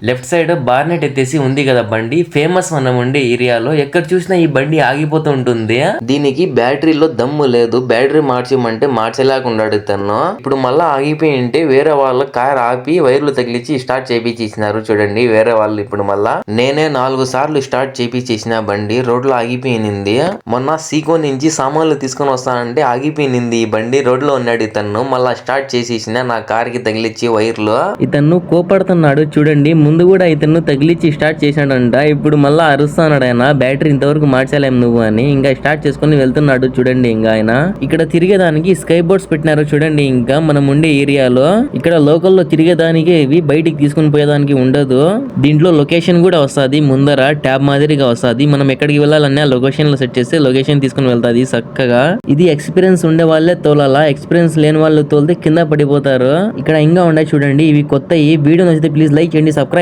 Left side Barnett ఎత్తేసి ఉంది కదా బండి, ఫేమస్ మనం ఉండే ఏరియాలో ఎక్కడ చూసినా ఈ బండి ఆగిపోతూ ఉంటుంది. దీనికి బ్యాటరీలో దమ్ము లేదు, బ్యాటరీ మార్చమంటే మార్చలేకున్నాడు తను. ఇప్పుడు మళ్ళా ఆగిపోయి ఉంటే వేరే వాళ్ళ కార్ ఆపి వైర్లు తగిలించి స్టార్ట్ చేపించేసినారు చూడండి వేరే వాళ్ళు. ఇప్పుడు మళ్ళా నేనే 4 సార్లు స్టార్ట్ చేపించేసిన బండి రోడ్ లో ఆగిపోయింది. మొన్న సీకో నుంచి సామాన్లు తీసుకొని వస్తానంటే ఆగిపోయింది ఈ బండి, రోడ్ లో ఉన్నాడు ఇతను. మళ్ళా స్టార్ట్ చేసేసిన నా కార్ కి తగిలిచ్చి వైర్లు. ఇతను కోపడుతున్నాడు చూడండి, ముందు కూడా ఇతను తగిలిచ్చి స్టార్ట్ చేశాడంట, ఇప్పుడు మళ్ళా అరుస్తున్నాడు ఆయన, బ్యాటరీ ఇంతవరకు మార్చలేం నువ్వు అని. ఇంకా స్టార్ట్ చేసుకుని వెళ్తున్నాడు చూడండి. ఇంకా ఆయన ఇక్కడ తిరిగేదానికి స్కై బోర్డ్స్ పెట్టినారు చూడండి. ఇంకా మనం ఉండే ఏరియాలో ఇక్కడ లోకల్లో తిరిగేదానికి ఇవి బయటికి తీసుకుని పోయేదానికి ఉండదు. దీంట్లో లొకేషన్ కూడా వస్తుంది ముందర, ట్యాబ్ మాదిరిగా వస్తుంది. మనం ఎక్కడికి వెళ్ళాలన్నా లొకేషన్ లో సెట్ చేస్తే లొకేషన్ తీసుకుని వెళ్తాది చక్కగా. ఇది ఎక్స్పీరియన్స్ ఉండే వాళ్ళే తోలాలా, ఎక్స్పీరియన్స్ లేని వాళ్ళు తోలితే కింద పడిపోతారు. ఇక్కడ ఇంకా ఉండే చూడండి, ఇవి కొత్తవి. వీడియో నచ్చితే ప్లీజ్ లైక్ చేయండి, సబ్స్క్రైబ్